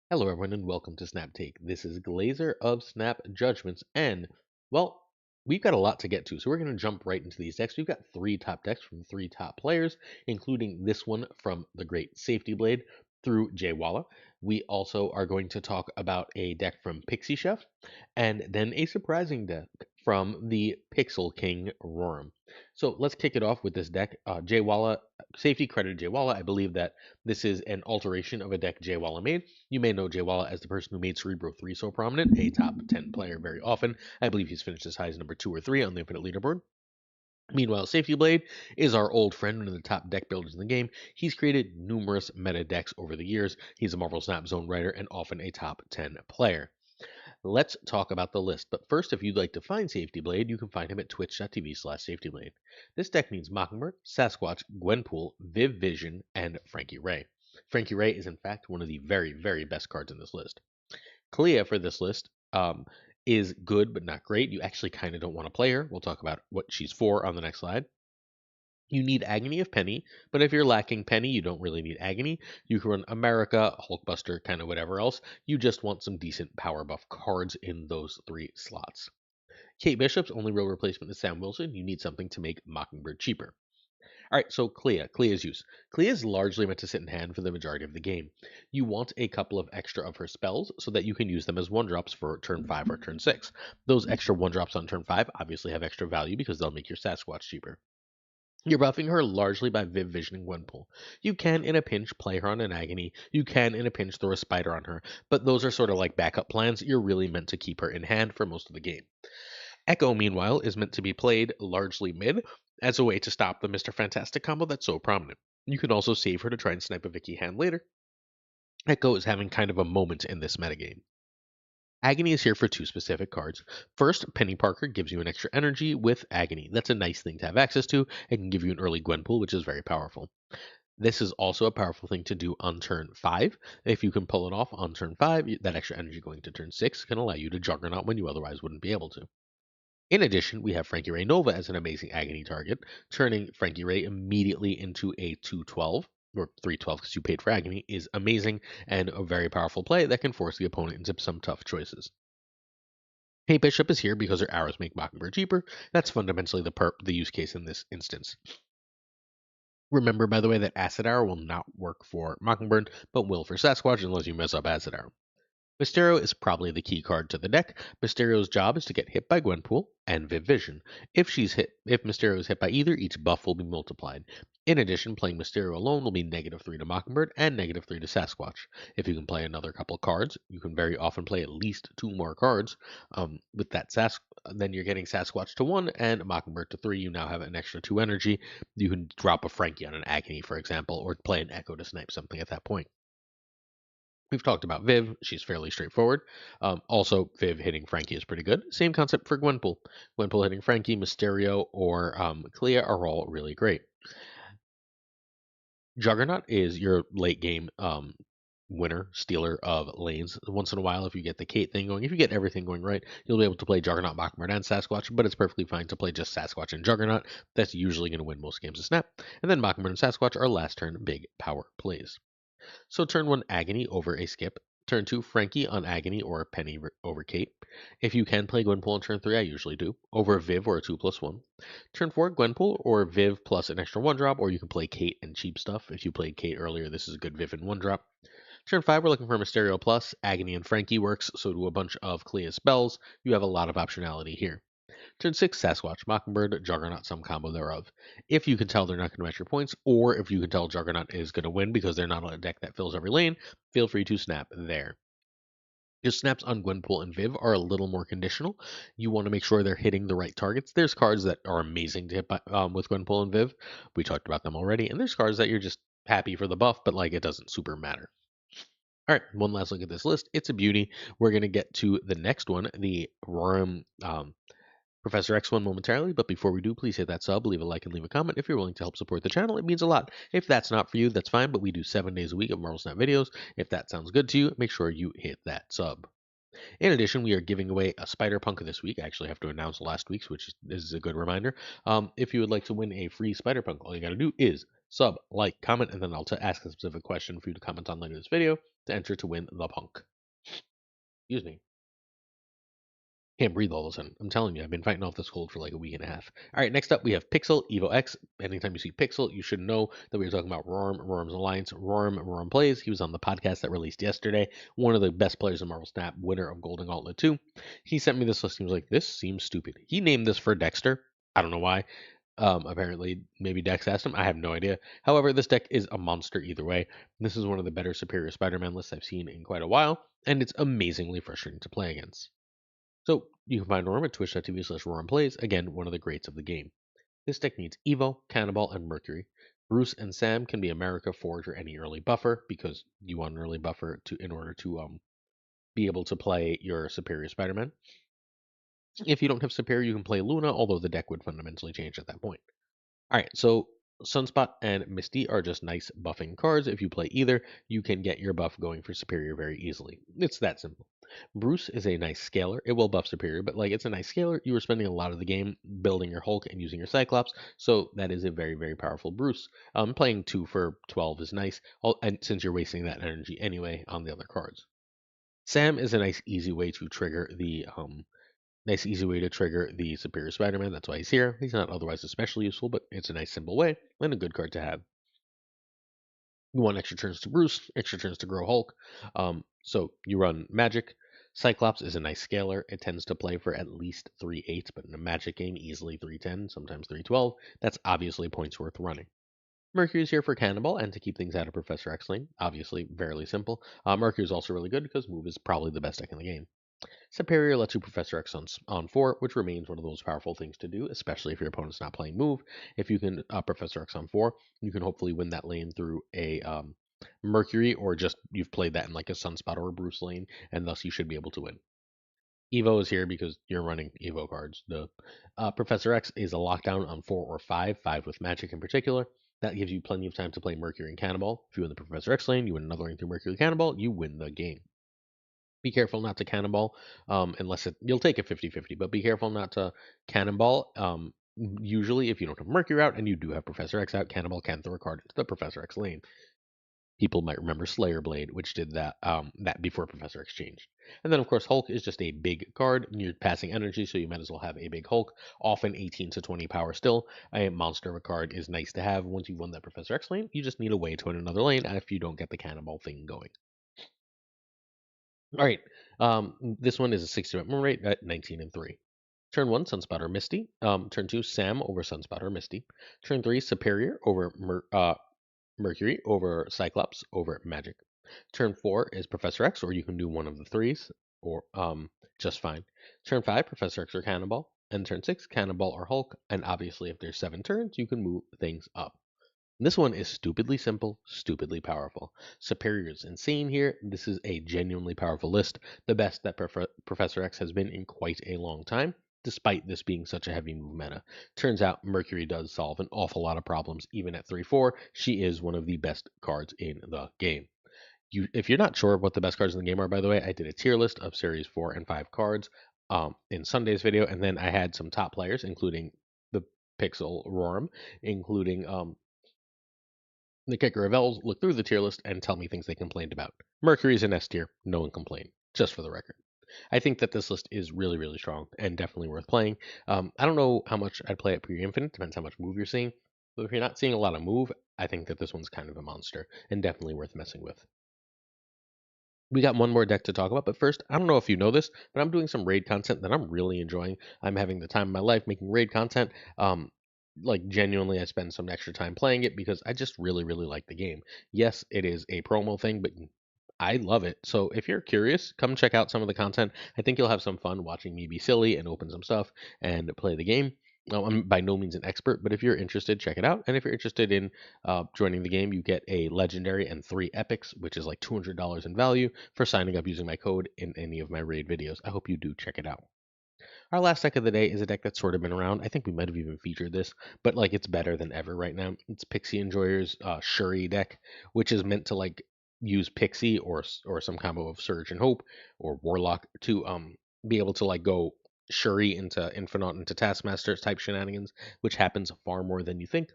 Hello, everyone, and welcome to Snap Take. This is Glazer of Snap Judgments, and well, we've got a lot to get to, so we're going to jump right into these decks. We've got three top decks from three top players, including this one from the great Safety Blade through Jay Walla. We also are going to talk about a deck from Pixie Chef, and then a surprising deck from the Pixel King Roram. So let's kick it off with this deck. Jay Walla, safety credit Jay Walla. I believe that this is an alteration of a deck Jay Walla made. You may know Jay Walla as the person who made Cerebro 3 so prominent, a top 10 player very often. I believe he's finished as high as number 2 or 3 on the Infinite Leaderboard. Meanwhile, Safety Blade is our old friend, one of the top deck builders in the game. He's created numerous meta decks over the years. He's a Marvel Snap Zone writer and often a top 10 player. Let's talk about the list. But first, if you'd like to find Safety Blade, you can find him at twitch.tv/safetyblade. This deck means Mockingbird, Sasquatch, Gwenpool, Viv Vision, and Frankie Ray. Frankie Ray is, in fact, one of the very, very best cards in this list. Clea for this list is good, but not great. You actually kind of don't want to play her. We'll talk about what she's for on the next slide. You need Agony of Penny, but if you're lacking Penny, you don't really need Agony. You can run America, Hulkbuster, kind of whatever else. You just want some decent power buff cards in those three slots. Kate Bishop's only real replacement is Sam Wilson. You need something to make Mockingbird cheaper. All right, so Clea's use. Clea is largely meant to sit in hand for the majority of the game. You want a couple of extra of her spells so that you can use them as 1-drops for turn 5 or turn 6. Those extra 1-drops on turn 5 obviously have extra value because they'll make your Sasquatch cheaper. You're buffing her largely by Viv Vision and Gwenpool. You can, in a pinch, play her on an Agony. You can, in a pinch, throw a Spider on her. But those are sort of like backup plans. You're really meant to keep her in hand for most of the game. Echo, meanwhile, is meant to be played largely mid as a way to stop the Mr. Fantastic combo that's so prominent. You can also save her to try and snipe a Vicky hand later. Echo is having kind of a moment in this metagame. Agony is here for two specific cards. First, Penny Parker gives you an extra energy with Agony. That's a nice thing to have access to. It can give you an early Gwenpool, which is very powerful. This is also a powerful thing to do on turn 5. If you can pull it off on turn 5, that extra energy going to turn 6 can allow you to Juggernaut when you otherwise wouldn't be able to. In addition, we have Frankie Ray Nova as an amazing Agony target, turning Frankie Ray immediately into a 212 or 312 because you paid for Agony is amazing and a very powerful play that can force the opponent into some tough choices. Hey Bishop is here because her arrows make Mockingbird cheaper. That's fundamentally the use case in this instance. Remember, by the way, that Acid Arrow will not work for Mockingbird, but will for Sasquatch unless you mess up Acid Arrow. Mysterio is probably the key card to the deck. Mysterio's job is to get hit by Gwenpool and Viv Vision. If Mysterio is hit by either, each buff will be multiplied. In addition, playing Mysterio alone will be -3 to Mockingbird and -3 to Sasquatch. If you can play another couple cards, you can very often play at least 2 more cards. With that then you're getting Sasquatch to 1 and Mockingbird to 3. You now have an extra 2 energy. You can drop a Frankie on an Agony, for example, or play an Echo to snipe something at that point. We've talked about Viv. She's fairly straightforward. Also, Viv hitting Frankie is pretty good. Same concept for Gwenpool. Gwenpool hitting Frankie, Mysterio, or Clea are all really great. Juggernaut is your late game winner, stealer of lanes. Once in a while, if you get the Kate thing going, if you get everything going right, you'll be able to play Juggernaut, Mockingbird, and Sasquatch, but it's perfectly fine to play just Sasquatch and Juggernaut. That's usually going to win most games of Snap. And then Mockingbird and Sasquatch are last turn big power plays. So turn 1 Agony over a skip. Turn 2 Frankie on Agony or Penny over Kate. If you can play Gwenpool on turn 3, I usually do. Over Viv or a 2+1. Turn 4 Gwenpool or Viv plus an extra 1-drop, or you can play Kate and cheap stuff. If you played Kate earlier, this is a good Viv and 1-drop. Turn 5, we're looking for Mysterio plus. Agony and Frankie works, so do a bunch of Clea spells. You have a lot of optionality here. Turn 6, Sasquatch, Mockingbird, Juggernaut, some combo thereof. If you can tell they're not going to match your points, or if you can tell Juggernaut is going to win because they're not on a deck that fills every lane, feel free to snap there. Your snaps on Gwenpool and Viv are a little more conditional. You want to make sure they're hitting the right targets. There's cards that are amazing to hit with Gwenpool and Viv. We talked about them already. And there's cards that you're just happy for the buff, but like it doesn't super matter. All right, one last look at this list. It's a beauty. We're going to get to the next one, the Roram Professor X1 momentarily, but before we do, please hit that sub, leave a like, and leave a comment if you're willing to help support the channel. It means a lot. If that's not for you, that's fine, but we do 7 days a week of Marvel Snap videos. If that sounds good to you, make sure you hit that sub. In addition, we are giving away a Spider Punk this week. I actually have to announce last week's, which is a good reminder. If you would like to win a free Spider Punk, all you got to do is sub, like, comment, and then I'll ask a specific question for you to comment on later in this video to enter to win the Punk. Excuse me. Can't breathe all of a sudden. I'm telling you, I've been fighting off this cold for like a week and a half. All right, next up we have Pixel Evo X. Anytime you see Pixel, you should know that we are talking about Rorm's Alliance. Rorm plays. He was on the podcast that released yesterday. One of the best players in Marvel Snap, winner of Golden Gauntlet 2. He sent me this list. He was like, "This seems stupid." He named this for Dexter. I don't know why. Apparently, maybe Dex asked him. I have no idea. However, this deck is a monster either way. This is one of the better Superior Spider-Man lists I've seen in quite a while, and it's amazingly frustrating to play against. So you can find Norm at twitch.tv/RormPlays, again, one of the greats of the game. This deck needs Evo, Cannonball, and Mercury. Bruce and Sam can be America, Forge, or any early buffer because you want an early buffer in order to be able to play your Superior Spider-Man. If you don't have Superior, you can play Luna, although the deck would fundamentally change at that point. All right, so Sunspot and Misty are just nice buffing cards. If you play either, you can get your buff going for Superior very easily. It's that simple. Bruce is a nice scaler. It will buff Superior, but like it's a nice scaler. You are spending a lot of the game building your Hulk and using your Cyclops, so that is a very, very powerful Bruce. Playing 2 for 12 is nice, and since you're wasting that energy anyway on the other cards. Sam is a nice, easy way to trigger the Superior Spider-Man. That's why he's here. He's not otherwise especially useful, but it's a nice, simple way and a good card to have. You want extra turns to Bruce, extra turns to grow Hulk. So you run Magic. Cyclops is a nice scaler. It tends to play for at least 3/8, but in a Magic game, easily 3/10, sometimes 3/12. That's obviously points worth running. Mercury is here for Cannonball and to keep things out of Professor X lane. Obviously, fairly simple. Mercury is also really good because Move is probably the best deck in the game. Superior lets you Professor X on 4, which remains one of those powerful things to do, especially if your opponent's not playing Move. If you can Professor X on 4, you can hopefully win that lane through a Mercury, or just you've played that in like a Sunspot or a Bruce lane, and thus you should be able to win. Evo is here because you're running Evo cards. The Professor X is a lockdown on 4 or 5, 5 with Magic in particular. That gives you plenty of time to play Mercury and Cannonball. If you win the Professor X lane, you win another lane through Mercury Cannonball, you win the game. Be careful not to Cannonball, unless you'll take a 50-50, but be careful not to Cannonball. Usually, if you don't have Mercury out and you do have Professor X out, Cannonball can throw a card into the Professor X lane. People might remember Slayer Blade, which did that before Professor X changed. And then, of course, Hulk is just a big card. You're passing energy, so you might as well have a big Hulk. Often 18 to 20 power still. A monster of a card is nice to have. Once you've won that Professor X lane, you just need a way to win another lane if you don't get the Cannonball thing going. All right. This one is a 60-minute win rate at 19 and 3. Turn 1, Sunspotter Misty. Turn 2, Sam over Sunspotter Misty. Turn 3, Superior over Mercury over Cyclops over Magic. Turn 4 is Professor X, or you can do one of the threes, or just fine. Turn 5, Professor X or Cannonball. And turn 6, Cannonball or Hulk. And obviously, if there's 7 turns, you can move things up. This one is stupidly simple, stupidly powerful. Superior is insane here. This is a genuinely powerful list, the best that Professor X has been in quite a long time, despite this being such a heavy move meta. Turns out Mercury does solve an awful lot of problems, even at 3/4. She is one of the best cards in the game. If you're not sure what the best cards in the game are, by the way, I did a tier list of Series 4 and 5 cards in Sunday's video, and then I had some top players, including the Pixel Rorm, including the kicker of L's look through the tier list and tell me things they complained about. Mercury's in S tier, no one complained, just for the record. I think that this list is really, really strong and definitely worth playing. I don't know how much I'd play it pre infinite, depends how much move you're seeing. But if you're not seeing a lot of move, I think that this one's kind of a monster and definitely worth messing with. We got one more deck to talk about, but first, I don't know if you know this, but I'm doing some raid content that I'm really enjoying. I'm having the time of my life making raid content. Like genuinely, I spend some extra time playing it because I just really, really like the game. Yes, it is a promo thing, but I love it. So if you're curious, come check out some of the content. I think you'll have some fun watching me be silly and open some stuff and play the game. I'm by no means an expert, but if you're interested, check it out. And if you're interested in joining the game, you get a legendary and 3 epics, which is like $200 in value for signing up using my code in any of my raid videos. I hope you do check it out. Our last deck of the day is a deck that's sort of been around. I think we might have even featured this, but like it's better than ever right now. It's Pixie Enjoyer's Shuri deck, which is meant to like use Pixie or some combo of Surge and Hope or Warlock to be able to like go Shuri into Infinite into Taskmaster type shenanigans, which happens far more than you think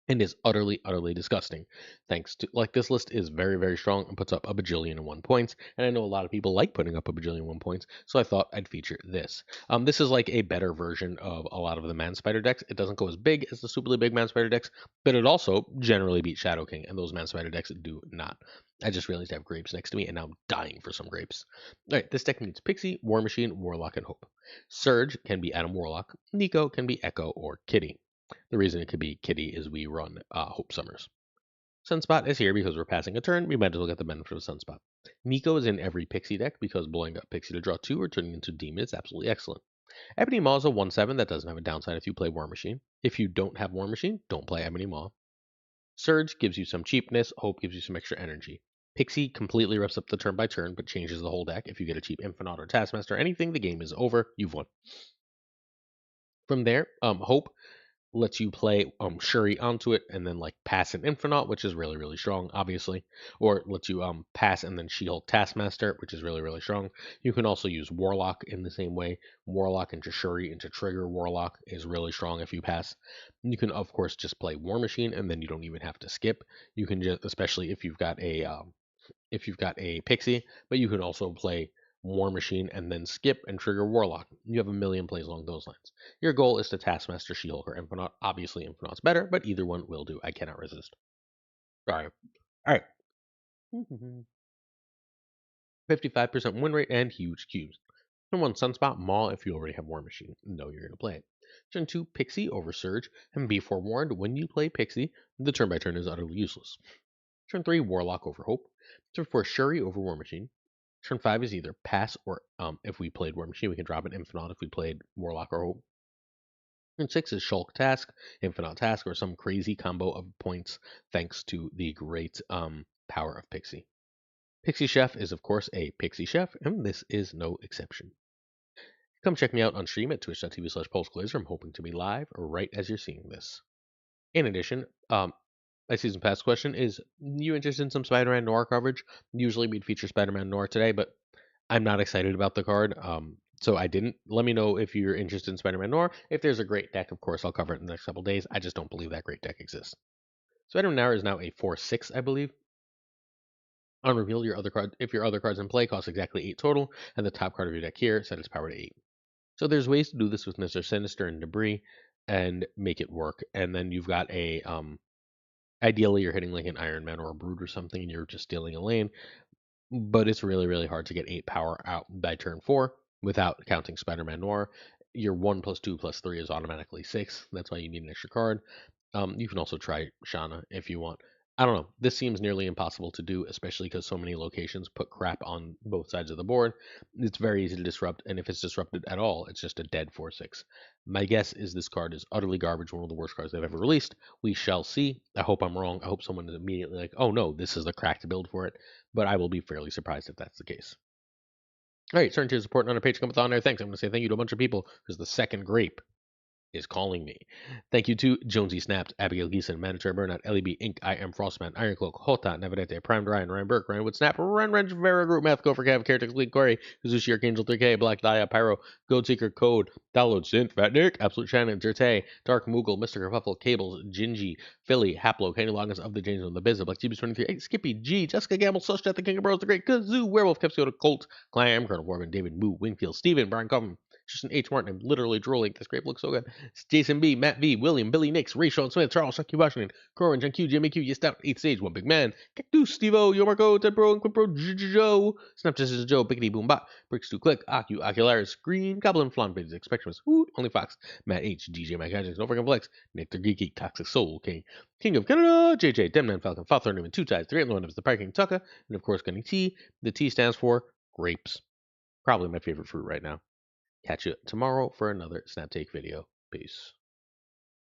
and is utterly, utterly disgusting. Thanks to like this list is very, very strong and puts up a bajillion and 1 points. And I know a lot of people like putting up a bajillion and 1 points, so I thought I'd feature this. This is like a better version of a lot of the Man Spider decks. It doesn't go as big as the stupidly big Man Spider decks, but it also generally beats Shadow King, and those Man Spider decks do not. I just realized I have grapes next to me, and now I'm dying for some grapes. All right, this deck needs Pixie, War Machine, Warlock, and Hope. Surge can be Adam Warlock. Nico can be Echo or Kitty. The reason it could be Kitty is we run Hope Summers. Sunspot is here because we're passing a turn. We might as well get the benefit of Sunspot. Nico is in every Pixie deck because blowing up Pixie to draw 2 or turning into Demon is absolutely excellent. Ebony Maw is a 1/7 that doesn't have a downside if you play War Machine. If you don't have War Machine, don't play Ebony Maw. Surge gives you some cheapness. Hope gives you some extra energy. Pixie completely rips up the turn by turn, but changes the whole deck. If you get a cheap Infinite or Taskmaster or anything, the game is over. You've won. From there, Hope lets you play Shuri onto it and then like pass an Infinite, which is really, really strong, obviously. Or lets you pass and then She-Hulk Taskmaster, which is really, really strong. You can also use Warlock in the same way. Warlock into Shuri into trigger Warlock is really strong if you pass. You can of course just play War Machine and then you don't even have to skip. You can just, especially if you've got a Pixie, but you can also play War Machine and then skip and trigger Warlock. You have a million plays along those lines. Your goal is to Taskmaster, She-Hulk, or Infinite. Obviously, Infinite's better, but either one will do. I cannot resist. All right. All right. 55% win rate and huge cubes. Turn 1 Sunspot, Maw if you already have War Machine. No, you're going to play it. Turn 2 Pixie over Surge, and be forewarned when you play Pixie, the turn by turn is utterly useless. Turn 3 Warlock over Hope. Turn 4 Shuri over War Machine. Turn 5 is either pass or if we played War Machine, we can drop an Infinite if we played Warlock or Hope. Turn 6 is Shulk Task, Infinite Task, or some crazy combo of points thanks to the great power of Pixie. Pixie Chef is, of course, a Pixie Chef, and this is no exception. Come check me out on stream at twitch.tv/PulseGlazer. I'm hoping to be live right as you're seeing this. In addition, my season pass question is: you interested in some Spider-Man Noir coverage? Usually we'd feature Spider-Man Noir today, but I'm not excited about the card, so I didn't. Let me know if you're interested in Spider-Man Noir. If there's a great deck, of course, I'll cover it in the next couple days. I just don't believe that great deck exists. Spider-Man Noir is now a 4/6, I believe. On reveal, your other card, if your other cards in play cost exactly 8 total, and the top card of your deck here set its power to 8. So there's ways to do this with Mr. Sinister and Debris and make it work. And then you've got a ideally you're hitting like an Iron Man or a Brood or something, and you're just stealing a lane. But it's really, really hard to get 8 power out by turn 4 without counting Spider-Man Noir. Your 1 plus 2 plus 3 is automatically 6. That's why you need an extra card. You can also try Shauna if you want. I don't know. This seems nearly impossible to do, especially because so many locations put crap on both sides of the board. It's very easy to disrupt, and if it's disrupted at all, it's just a dead 4/6. My guess is this card is utterly garbage, one of the worst cards they've ever released. We shall see. I hope I'm wrong. I hope someone is immediately like, oh no, this is the cracked build for it. But I will be fairly surprised if that's the case. All right, certain tier support on our page. Come on there. Thanks. I'm going to say thank you to a bunch of people because the second grape is calling me. Thank you to Jonesy Snapped, Abigail Geeson, Mandatory Burnout, LEB Inc., I Am Frostman, Ironcloak, Hota, Navidete, Primed Ryan, Ryan Burke, Ryan Wood Snap, Ren Wrench, Vera Group, Math Gopher Cav, Caretaker League, Corey, Kazushi Archangel 3K, Black Dia, Pyro, Gold Seeker, Code, Download Synth, Fat Nick, Absolute Shannon, Jerte, Dark Moogle, Mr. Kerfuffle, Cables, Gingy, Philly, Haplo, Kenny Longus of the James of the Biz, Black TB's 23, 8, Skippy, G, Jessica Gamble, Sushjet, the King of Bros, The Great Kazoo, Werewolf, Capsule, Colt, Clam, Colonel Warman, David Moo, Wingfield, Steven, Brian Coffin, just an H. Martin. I'm literally drooling. This grape looks so good. It's Jason B, Matt V, William, Billy Nix, Ray Sean Smith, Charles, Chuck Q, Washington, Corin, John Q, Jimmy Q, Yes Stout, 8th Stage, One Big Man, Cactus, Stevo, Yo Marco, Ted Bro, and Quipro, Joe, Snapjustice Joe, Biggity Boom Bot, Bricks 2 Click, Aku, Ocularis, Green, Goblin, Flan, Bits, Spectrums, Hoot, Only Fox, Matt H, DJ Mike Hydrix, No Freaking Flex, Nick the Geeky, Toxic Soul King, King of Canada, JJ, Demnan Falcon, Father Newman, Two Ties, 3 1 of the Parking Tucker, and of course Gunny T. The T stands for grapes. Probably my favorite fruit right now. Catch you tomorrow for another Snap Take video. Peace.